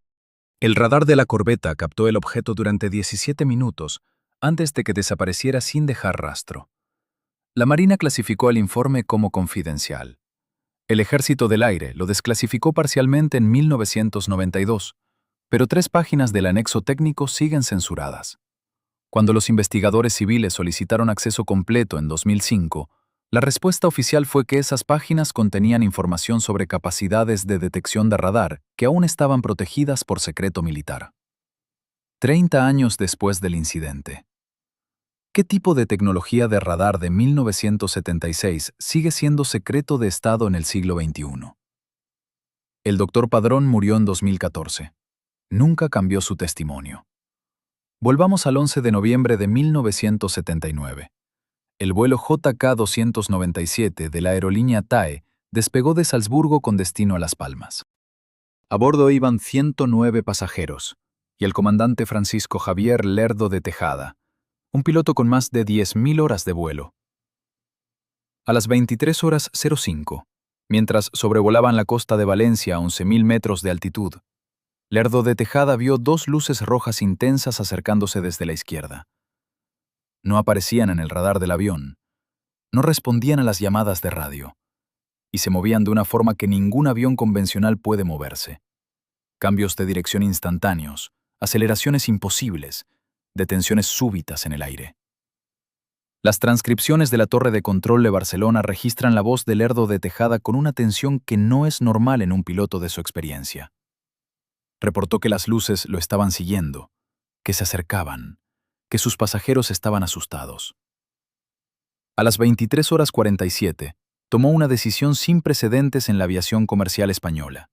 El radar de la corbeta captó el objeto durante 17 minutos antes de que desapareciera sin dejar rastro. La Marina clasificó el informe como confidencial. El Ejército del Aire lo desclasificó parcialmente en 1992, pero 3 páginas del anexo técnico siguen censuradas. Cuando los investigadores civiles solicitaron acceso completo en 2005, la respuesta oficial fue que esas páginas contenían información sobre capacidades de detección de radar que aún estaban protegidas por secreto militar. 30 años después del incidente. ¿Qué tipo de tecnología de radar de 1976 sigue siendo secreto de Estado en el siglo XXI? El doctor Padrón murió en 2014. Nunca cambió su testimonio. Volvamos al 11 de noviembre de 1979. El vuelo JK-297 de la aerolínea TAE despegó de Salzburgo con destino a Las Palmas. A bordo iban 109 pasajeros y el comandante Francisco Javier Lerdo de Tejada, un piloto con más de 10.000 horas de vuelo. A las 23:05, mientras sobrevolaban la costa de Valencia a 11.000 metros de altitud, Lerdo de Tejada vio dos luces rojas intensas acercándose desde la izquierda. No aparecían en el radar del avión, no respondían a las llamadas de radio, y se movían de una forma que ningún avión convencional puede moverse. Cambios de dirección instantáneos, aceleraciones imposibles, detenciones súbitas en el aire. Las transcripciones de la torre de control de Barcelona registran la voz de Lerdo de Tejada con una tensión que no es normal en un piloto de su experiencia. Reportó que las luces lo estaban siguiendo, que se acercaban, que sus pasajeros estaban asustados. A las 23:47, tomó una decisión sin precedentes en la aviación comercial española.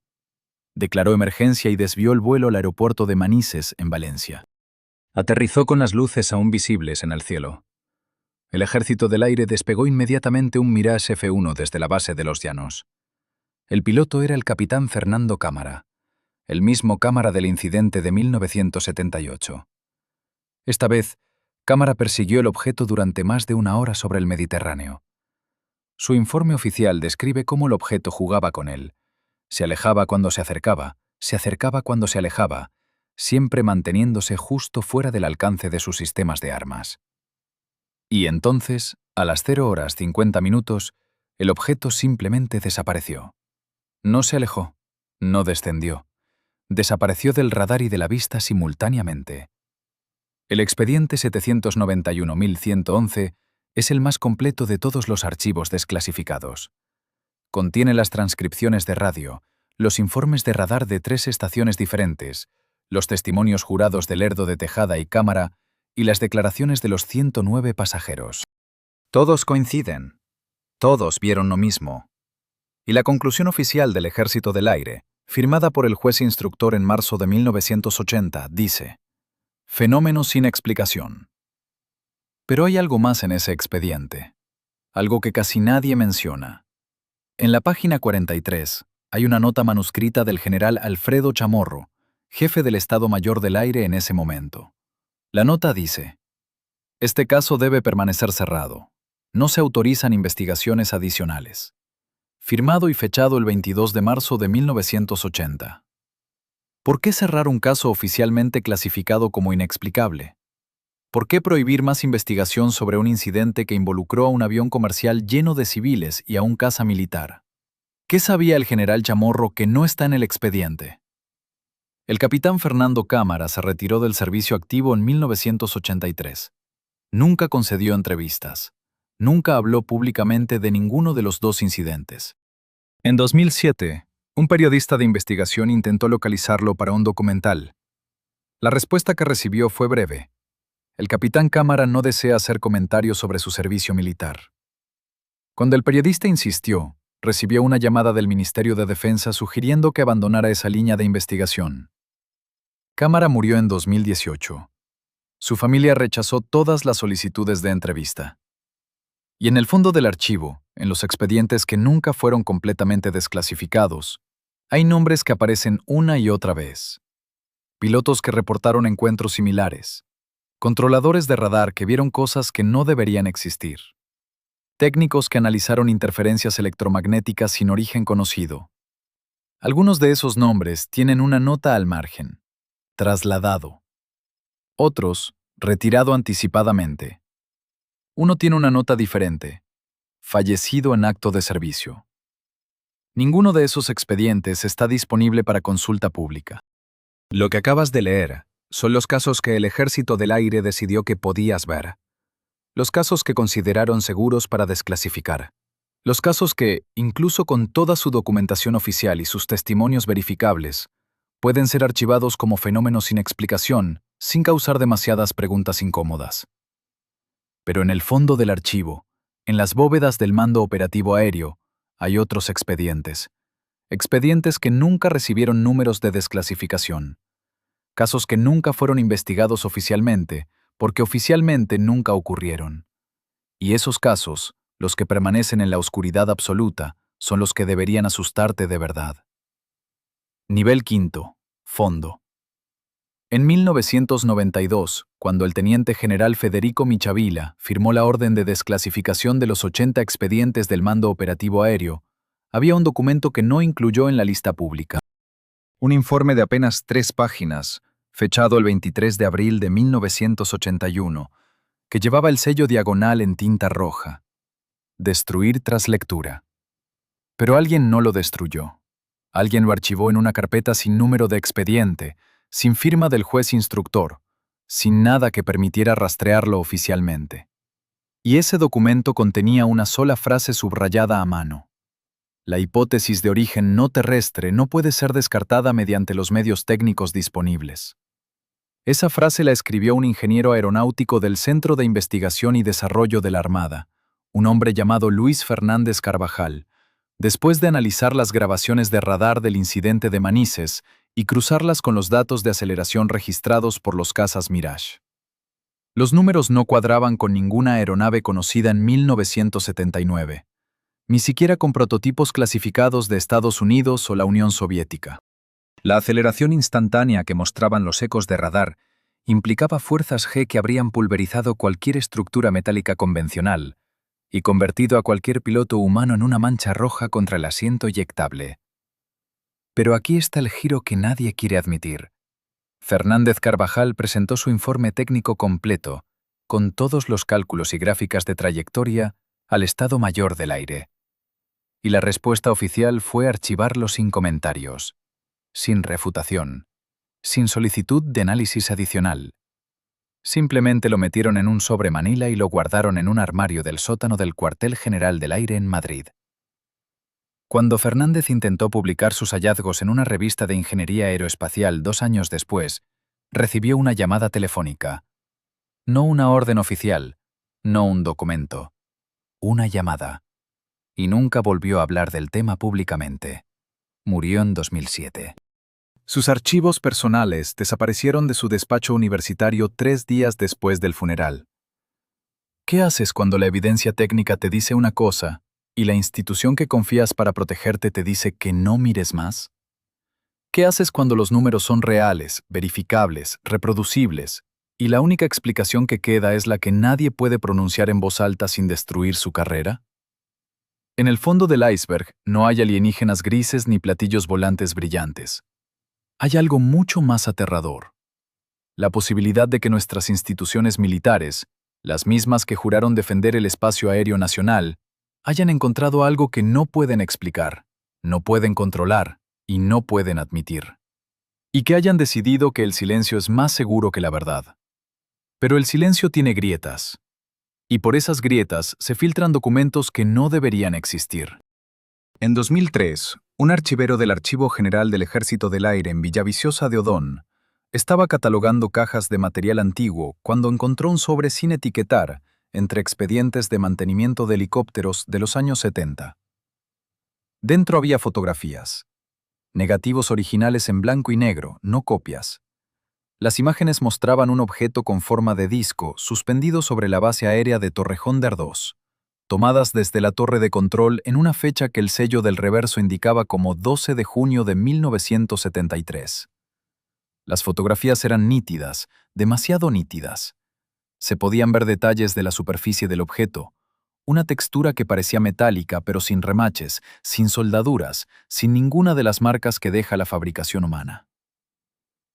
Declaró emergencia y desvió el vuelo al aeropuerto de Manises, en Valencia. Aterrizó con las luces aún visibles en el cielo. El Ejército del Aire despegó inmediatamente un Mirage F-1 desde la base de Los Llanos. El piloto era el capitán Fernando Cámara, el mismo Cámara del incidente de 1978. Esta vez, Cámara persiguió el objeto durante más de una hora sobre el Mediterráneo. Su informe oficial describe cómo el objeto jugaba con él. Se alejaba cuando se acercaba cuando se alejaba, siempre manteniéndose justo fuera del alcance de sus sistemas de armas. Y entonces, a las 0:50, el objeto simplemente desapareció. No se alejó, no descendió. Desapareció del radar y de la vista simultáneamente. El expediente 791.111 es el más completo de todos los archivos desclasificados. Contiene las transcripciones de radio, los informes de radar de 3 estaciones diferentes, los testimonios jurados de Lerdo de Tejada y Cámara y las declaraciones de los 109 pasajeros. Todos coinciden. Todos vieron lo mismo. Y la conclusión oficial del Ejército del Aire, firmada por el juez instructor en marzo de 1980, dice: fenómeno sin explicación. Pero hay algo más en ese expediente, algo que casi nadie menciona. En la página 43 hay una nota manuscrita del general Alfredo Chamorro, jefe del Estado Mayor del Aire en ese momento. La nota dice: este caso debe permanecer cerrado. No se autorizan investigaciones adicionales. Firmado y fechado el 22 de marzo de 1980. ¿Por qué cerrar un caso oficialmente clasificado como inexplicable? ¿Por qué prohibir más investigación sobre un incidente que involucró a un avión comercial lleno de civiles y a un caza militar? ¿Qué sabía el general Chamorro que no está en el expediente? El capitán Fernando Cámara se retiró del servicio activo en 1983. Nunca concedió entrevistas. Nunca habló públicamente de ninguno de los dos incidentes. En 2007, un periodista de investigación intentó localizarlo para un documental. La respuesta que recibió fue breve. El capitán Cámara no desea hacer comentarios sobre su servicio militar. Cuando el periodista insistió, recibió una llamada del Ministerio de Defensa sugiriendo que abandonara esa línea de investigación. Cámara murió en 2018. Su familia rechazó todas las solicitudes de entrevista. Y en el fondo del archivo, en los expedientes que nunca fueron completamente desclasificados, hay nombres que aparecen una y otra vez. Pilotos que reportaron encuentros similares. Controladores de radar que vieron cosas que no deberían existir. Técnicos que analizaron interferencias electromagnéticas sin origen conocido. Algunos de esos nombres tienen una nota al margen. Trasladado. Otros, retirado anticipadamente. Uno tiene una nota diferente. Fallecido en acto de servicio. Ninguno de esos expedientes está disponible para consulta pública. Lo que acabas de leer son los casos que el Ejército del Aire decidió que podías ver. Los casos que consideraron seguros para desclasificar. Los casos que, incluso con toda su documentación oficial y sus testimonios verificables, pueden ser archivados como fenómenos sin explicación, sin causar demasiadas preguntas incómodas. Pero en el fondo del archivo, en las bóvedas del Mando Operativo Aéreo, hay otros expedientes. Expedientes que nunca recibieron números de desclasificación. Casos que nunca fueron investigados oficialmente, porque oficialmente nunca ocurrieron. Y esos casos, los que permanecen en la oscuridad absoluta, son los que deberían asustarte de verdad. Nivel 5. Fondo. En 1992, cuando el teniente general Federico Michavila firmó la orden de desclasificación de los 80 expedientes del Mando Operativo Aéreo, había un documento que no incluyó en la lista pública. Un informe de apenas 3 páginas, fechado el 23 de abril de 1981, que llevaba el sello diagonal en tinta roja. Destruir tras lectura. Pero alguien no lo destruyó. Alguien lo archivó en una carpeta sin número de expediente, sin firma del juez instructor, sin nada que permitiera rastrearlo oficialmente. Y ese documento contenía una sola frase subrayada a mano. La hipótesis de origen no terrestre no puede ser descartada mediante los medios técnicos disponibles. Esa frase la escribió un ingeniero aeronáutico del Centro de Investigación y Desarrollo de la Armada, un hombre llamado Luis Fernández Carvajal, después de analizar las grabaciones de radar del incidente de Manises y cruzarlas con los datos de aceleración registrados por los cazas Mirage. Los números no cuadraban con ninguna aeronave conocida en 1979, ni siquiera con prototipos clasificados de Estados Unidos o la Unión Soviética. La aceleración instantánea que mostraban los ecos de radar implicaba fuerzas G que habrían pulverizado cualquier estructura metálica convencional y convertido a cualquier piloto humano en una mancha roja contra el asiento eyectable. Pero aquí está el giro que nadie quiere admitir. Fernández Carvajal presentó su informe técnico completo, con todos los cálculos y gráficas de trayectoria, al Estado Mayor del Aire. Y la respuesta oficial fue archivarlo sin comentarios, sin refutación, sin solicitud de análisis adicional. Simplemente lo metieron en un sobre manila y lo guardaron en un armario del sótano del Cuartel General del Aire en Madrid. Cuando Fernández intentó publicar sus hallazgos en una revista de ingeniería aeroespacial 2 años después, recibió una llamada telefónica. No una orden oficial, no un documento. Una llamada. Y nunca volvió a hablar del tema públicamente. Murió en 2007. Sus archivos personales desaparecieron de su despacho universitario 3 días después del funeral. ¿Qué haces cuando la evidencia técnica te dice una cosa y la institución que confías para protegerte te dice que no mires más? ¿Qué haces cuando los números son reales, verificables, reproducibles, y la única explicación que queda es la que nadie puede pronunciar en voz alta sin destruir su carrera? En el fondo del iceberg no hay alienígenas grises ni platillos volantes brillantes. Hay algo mucho más aterrador. La posibilidad de que nuestras instituciones militares, las mismas que juraron defender el espacio aéreo nacional, hayan encontrado algo que no pueden explicar, no pueden controlar y no pueden admitir. Y que hayan decidido que el silencio es más seguro que la verdad. Pero el silencio tiene grietas. Y por esas grietas se filtran documentos que no deberían existir. En 2003, un archivero del Archivo General del Ejército del Aire en Villaviciosa de Odón estaba catalogando cajas de material antiguo cuando encontró un sobre sin etiquetar entre expedientes de mantenimiento de helicópteros de los años 70. Dentro había fotografías, negativos originales en blanco y negro, no copias. Las imágenes mostraban un objeto con forma de disco suspendido sobre la base aérea de Torrejón de Ardoz, tomadas desde la torre de control en una fecha que el sello del reverso indicaba como 12 de junio de 1973. Las fotografías eran nítidas, demasiado nítidas. Se podían ver detalles de la superficie del objeto, una textura que parecía metálica pero sin remaches, sin soldaduras, sin ninguna de las marcas que deja la fabricación humana.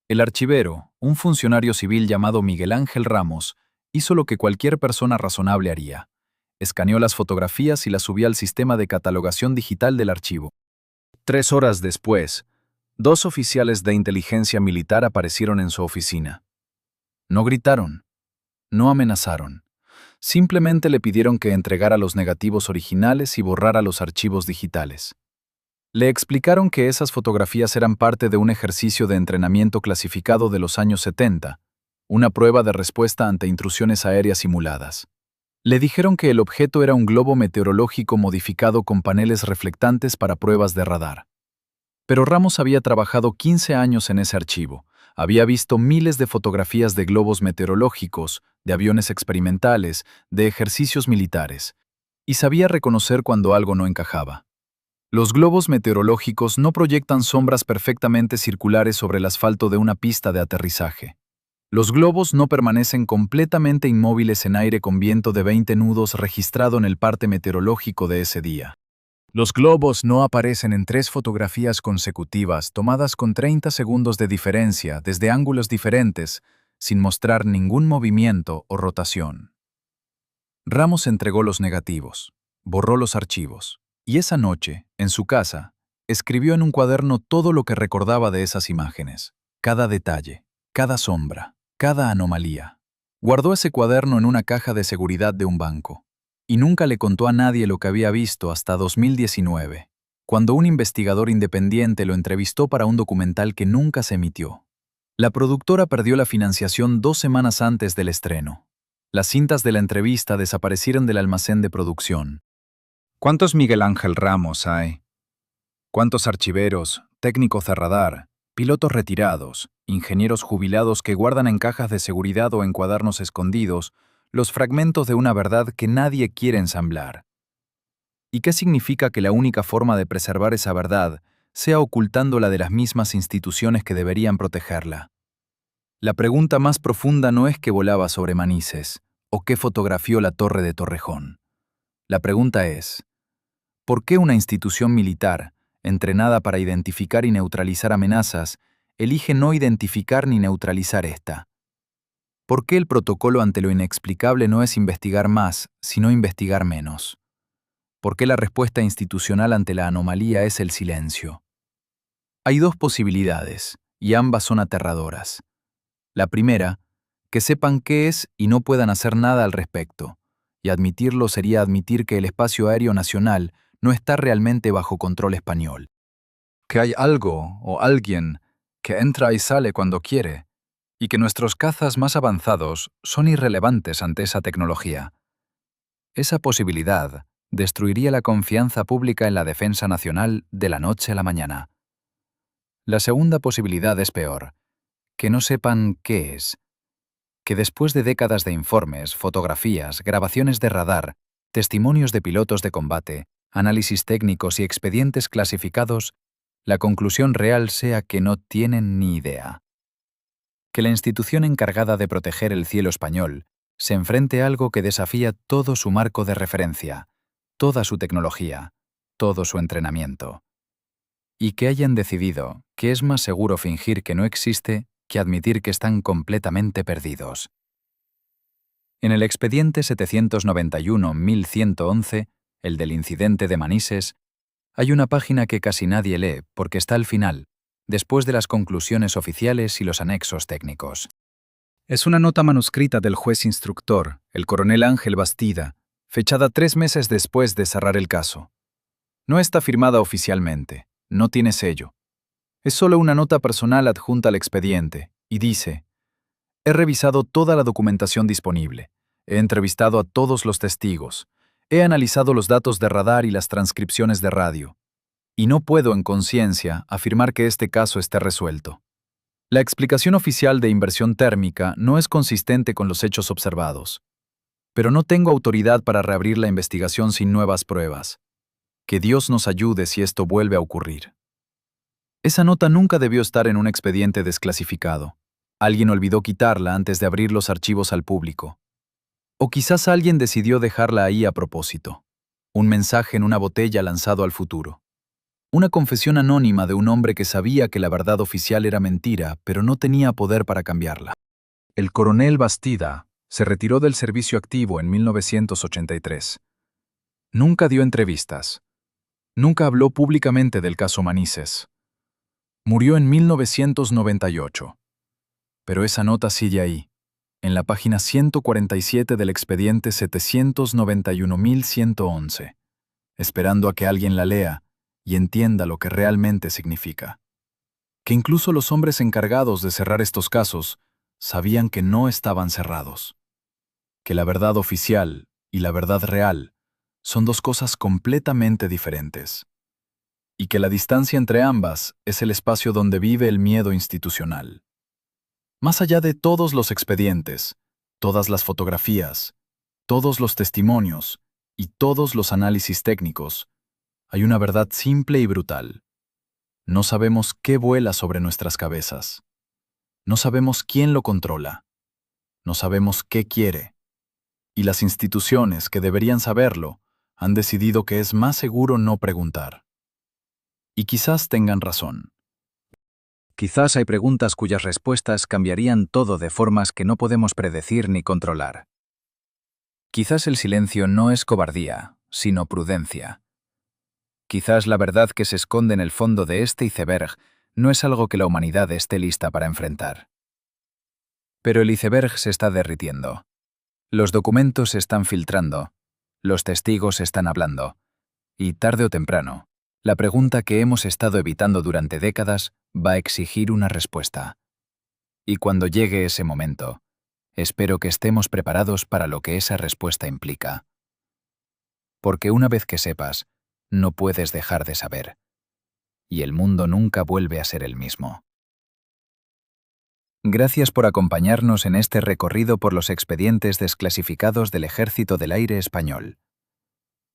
El archivero, un funcionario civil llamado Miguel Ángel Ramos, hizo lo que cualquier persona razonable haría. Escaneó las fotografías y las subió al sistema de catalogación digital del archivo. 3 horas después, 2 oficiales de inteligencia militar aparecieron en su oficina. No gritaron, no amenazaron. Simplemente le pidieron que entregara los negativos originales y borrara los archivos digitales. Le explicaron que esas fotografías eran parte de un ejercicio de entrenamiento clasificado de los años 70, una prueba de respuesta ante intrusiones aéreas simuladas. Le dijeron que el objeto era un globo meteorológico modificado con paneles reflectantes para pruebas de radar. Pero Ramos había trabajado 15 años en ese archivo, había visto miles de fotografías de globos meteorológicos, de aviones experimentales, de ejercicios militares, y sabía reconocer cuando algo no encajaba. Los globos meteorológicos no proyectan sombras perfectamente circulares sobre el asfalto de una pista de aterrizaje. Los globos no permanecen completamente inmóviles en aire con viento de 20 nudos registrado en el parte meteorológico de ese día. Los globos no aparecen en 3 fotografías consecutivas tomadas con 30 segundos de diferencia desde ángulos diferentes, sin mostrar ningún movimiento o rotación. Ramos entregó los negativos, borró los archivos, y esa noche, en su casa, escribió en un cuaderno todo lo que recordaba de esas imágenes, cada detalle, cada sombra, cada anomalía. Guardó ese cuaderno en una caja de seguridad de un banco, y nunca le contó a nadie lo que había visto hasta 2019, cuando un investigador independiente lo entrevistó para un documental que nunca se emitió. La productora perdió la financiación 2 semanas antes del estreno. Las cintas de la entrevista desaparecieron del almacén de producción. ¿Cuántos Miguel Ángel Ramos hay? ¿Cuántos archiveros, técnicos de radar, pilotos retirados, ingenieros jubilados que guardan en cajas de seguridad o en cuadernos escondidos los fragmentos de una verdad que nadie quiere ensamblar? ¿Y qué significa que la única forma de preservar esa verdad sea ocultándola de las mismas instituciones que deberían protegerla? La pregunta más profunda no es qué volaba sobre Manises o qué fotografió la torre de Torrejón. La pregunta es, ¿por qué una institución militar, entrenada para identificar y neutralizar amenazas, elige no identificar ni neutralizar esta? ¿Por qué el protocolo ante lo inexplicable no es investigar más, sino investigar menos? ¿Por qué la respuesta institucional ante la anomalía es el silencio? Hay 2 posibilidades, y ambas son aterradoras. La primera, que sepan qué es y no puedan hacer nada al respecto, y admitirlo sería admitir que el espacio aéreo nacional no está realmente bajo control español. Que hay algo o alguien que entra y sale cuando quiere, y que nuestros cazas más avanzados son irrelevantes ante esa tecnología. Esa posibilidad destruiría la confianza pública en la defensa nacional de la noche a la mañana. La segunda posibilidad es peor, que no sepan qué es. Que después de décadas de informes, fotografías, grabaciones de radar, testimonios de pilotos de combate, análisis técnicos y expedientes clasificados, la conclusión real sea que no tienen ni idea. Que la institución encargada de proteger el cielo español se enfrente a algo que desafía todo su marco de referencia, toda su tecnología, todo su entrenamiento. Y que hayan decidido que es más seguro fingir que no existe que admitir que están completamente perdidos. En el expediente 791-1111, el del incidente de Manises, hay una página que casi nadie lee porque está al final, después de las conclusiones oficiales y los anexos técnicos. Es una nota manuscrita del juez instructor, el coronel Ángel Bastida, fechada 3 meses después de cerrar el caso. No está firmada oficialmente, no tiene sello. Es solo una nota personal adjunta al expediente, y dice: he revisado toda la documentación disponible, he entrevistado a todos los testigos, he analizado los datos de radar y las transcripciones de radio, y no puedo en conciencia afirmar que este caso esté resuelto. La explicación oficial de inversión térmica no es consistente con los hechos observados, pero no tengo autoridad para reabrir la investigación sin nuevas pruebas. Que Dios nos ayude si esto vuelve a ocurrir. Esa nota nunca debió estar en un expediente desclasificado. Alguien olvidó quitarla antes de abrir los archivos al público. O quizás alguien decidió dejarla ahí a propósito. Un mensaje en una botella lanzado al futuro. Una confesión anónima de un hombre que sabía que la verdad oficial era mentira, pero no tenía poder para cambiarla. El coronel Bastida se retiró del servicio activo en 1983. Nunca dio entrevistas. Nunca habló públicamente del caso Manises. Murió en 1998. Pero esa nota sigue ahí, en la página 147 del expediente 791.111, esperando a que alguien la lea y entienda lo que realmente significa. Que incluso los hombres encargados de cerrar estos casos sabían que no estaban cerrados. Que la verdad oficial y la verdad real son dos cosas completamente diferentes, y que la distancia entre ambas es el espacio donde vive el miedo institucional. Más allá de todos los expedientes, todas las fotografías, todos los testimonios y todos los análisis técnicos, hay una verdad simple y brutal. No sabemos qué vuela sobre nuestras cabezas. No sabemos quién lo controla. No sabemos qué quiere. Y las instituciones que deberían saberlo han decidido que es más seguro no preguntar. Y quizás tengan razón. Quizás hay preguntas cuyas respuestas cambiarían todo de formas que no podemos predecir ni controlar. Quizás el silencio no es cobardía, sino prudencia. Quizás la verdad que se esconde en el fondo de este iceberg no es algo que la humanidad esté lista para enfrentar. Pero el iceberg se está derritiendo. Los documentos se están filtrando. Los testigos están hablando. Y tarde o temprano, la pregunta que hemos estado evitando durante décadas va a exigir una respuesta. Y cuando llegue ese momento, espero que estemos preparados para lo que esa respuesta implica. Porque una vez que sepas, no puedes dejar de saber. Y el mundo nunca vuelve a ser el mismo. Gracias por acompañarnos en este recorrido por los expedientes desclasificados del Ejército del Aire Español.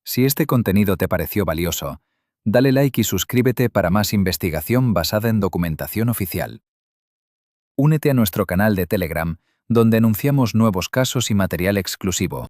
Si este contenido te pareció valioso, dale like y suscríbete para más investigación basada en documentación oficial. Únete a nuestro canal de Telegram, donde anunciamos nuevos casos y material exclusivo.